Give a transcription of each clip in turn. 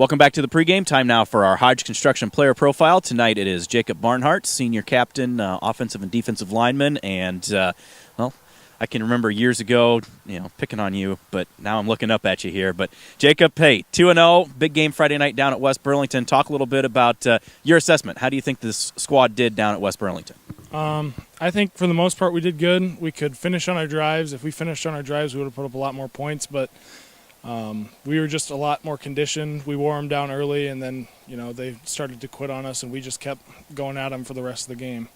Welcome back to the pregame. Time now for our Hodge Construction Player Profile. Tonight it is Jacob Barnhart, senior captain, offensive and defensive lineman, and, I can remember years ago, picking on you, but now I'm looking up at you here. But, Jacob, hey, 2-0, big game Friday night down at West Burlington. Talk a little bit about your assessment. How do you think this squad did down at West Burlington? I think for the most part we did good. We could finish on our drives. If we finished on our drives, we would have put up a lot more points, but we were just a lot more conditioned. We wore them down early, and then, they started to quit on us, and we just kept going at them for the rest of the game.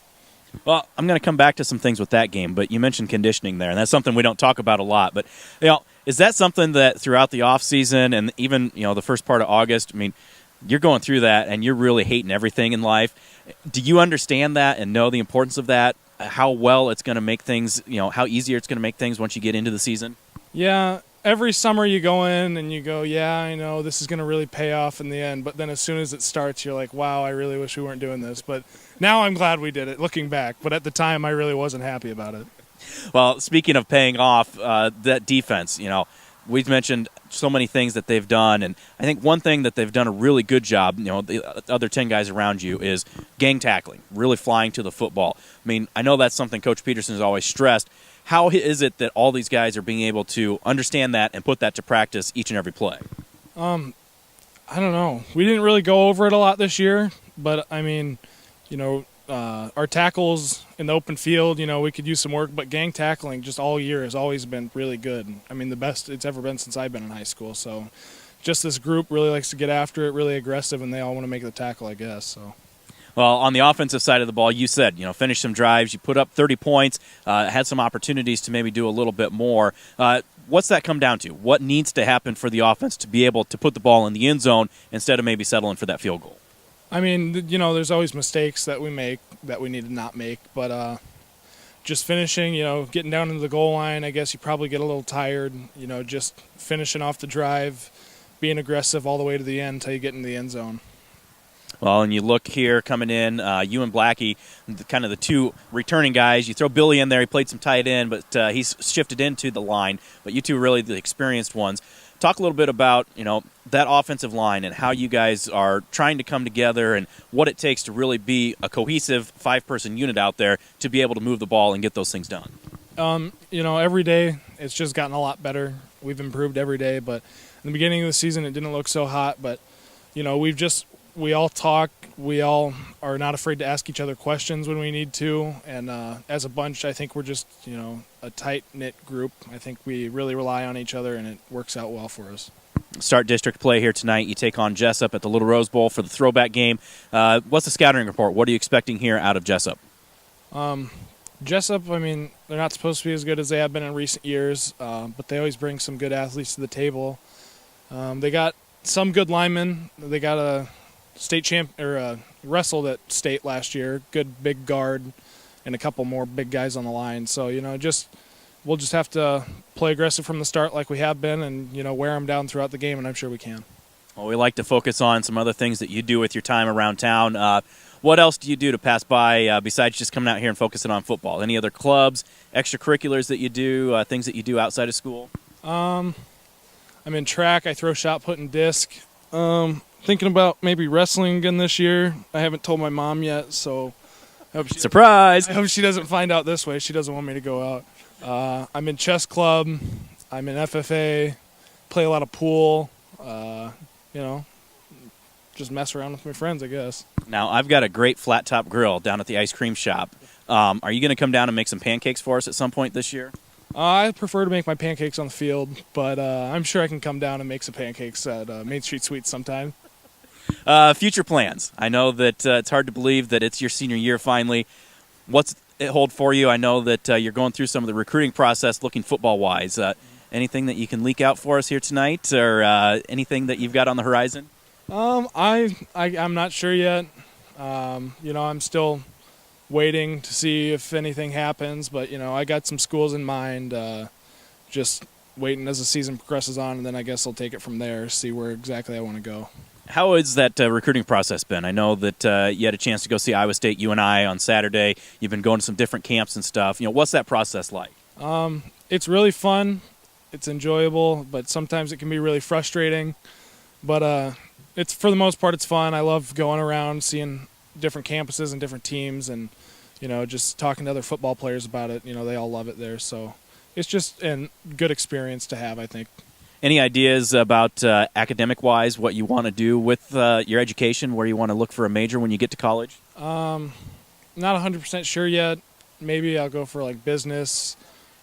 Well, I'm going to come back to some things with that game, but you mentioned conditioning there, and that's something we don't talk about a lot. But, is that something that throughout the offseason and even, the first part of August, you're going through that and you're really hating everything in life. Do you understand that and know the importance of that, how well it's going to make things, how easier it's going to make things once you get into the season? Yeah. Every summer you go in and you go, yeah, I know this is going to really pay off in the end. But then as soon as it starts, you're like, wow, I really wish we weren't doing this. But now I'm glad we did it, looking back. But at the time, I really wasn't happy about it. Well, speaking of paying off, that defense, we've mentioned so many things that they've done. And I think one thing that they've done a really good job, the other 10 guys around you, is gang tackling, really flying to the football. I know that's something Coach Peterson has always stressed. How is it that all these guys are being able to understand that and put that to practice each and every play? I don't know. We didn't really go over it a lot this year, but, our tackles in the open field, we could use some work, but gang tackling just all year has always been really good. The best it's ever been since I've been in high school. So just this group really likes to get after it, really aggressive, and they all want to make the tackle, I guess. So. Well, on the offensive side of the ball, you said, finish some drives, you put up 30 points, had some opportunities to maybe do a little bit more. What's that come down to? What needs to happen for the offense to be able to put the ball in the end zone instead of maybe settling for that field goal? There's always mistakes that we make that we need to not make, but just finishing, getting down into the goal line, I guess you probably get a little tired, just finishing off the drive, being aggressive all the way to the end until you get in the end zone. Well, and you look here coming in, you and Blackie, kind of the two returning guys. You throw Billy in there. He played some tight end, but he's shifted into the line. But you two really the experienced ones. Talk a little bit about, that offensive line and how you guys are trying to come together and what it takes to really be a cohesive five-person unit out there to be able to move the ball and get those things done. Every day it's just gotten a lot better. We've improved every day, but in the beginning of the season it didn't look so hot. But, we all talk. We all are not afraid to ask each other questions when we need to. And as a bunch, I think we're just, a tight-knit group. I think we really rely on each other, and it works out well for us. Start district play here tonight. You take on Jessup at the Little Rose Bowl for the throwback game. What's the scouting report? What are you expecting here out of Jessup? Jessup, they're not supposed to be as good as they have been in recent years, but they always bring some good athletes to the table. They got some good linemen. They got a state champ or wrestled at state last year. Good big guard and a couple more big guys on the line. So we'll just have to play aggressive from the start like we have been, and wear them down throughout the game, and I'm sure we can. Well, we like to focus on some other things that you do with your time around town. What else do you do to pass by besides just coming out here and focusing on football? Any other clubs, extracurriculars that you do, things that you do outside of school? I'm in track. I throw shot put and disc. Thinking about maybe wrestling again this year. I haven't told my mom yet, so surprise! I hope she doesn't find out this way. She doesn't want me to go out. I'm in chess club. I'm in FFA. Play a lot of pool. Just mess around with my friends, I guess. Now, I've got a great flat top grill down at the ice cream shop. Are you going to come down and make some pancakes for us at some point this year? I prefer to make my pancakes on the field, but I'm sure I can come down and make some pancakes at Main Street Sweets sometime. Future plans. I know that it's hard to believe that it's your senior year finally. What's it hold for you? I know that you're going through some of the recruiting process looking football-wise. Anything that you can leak out for us here tonight, or anything that you've got on the horizon? I'm not sure yet. I'm still waiting to see if anything happens, but, I got some schools in mind, just waiting as the season progresses on, and then I guess I'll take it from there, see where exactly I want to go. How has that recruiting process been? I know that you had a chance to go see Iowa State UNI on Saturday. You've been going to some different camps and stuff. What's that process like? It's really fun. It's enjoyable, but sometimes it can be really frustrating. But it's for the most part it's fun. I love going around, seeing different campuses and different teams, and just talking to other football players about it. They all love it there, so it's just a good experience to have, I think. Any ideas about academic-wise what you want to do with your education, where you want to look for a major when you get to college? Not 100% sure yet. Maybe I'll go for like business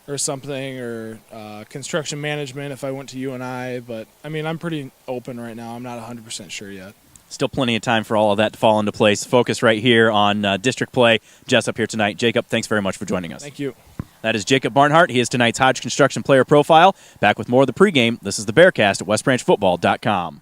or something, or construction management if I went to UNI. But I mean, I'm pretty open right now. I'm not 100% sure yet. Still plenty of time for all of that to fall into place. Focus right here on district play. Jessup here tonight. Jacob, thanks very much for joining us. Thank you. That is Jacob Barnhart. He is tonight's Hodge Construction Player Profile. Back with more of the pregame. This is the Bearcast at westbranchfootball.com.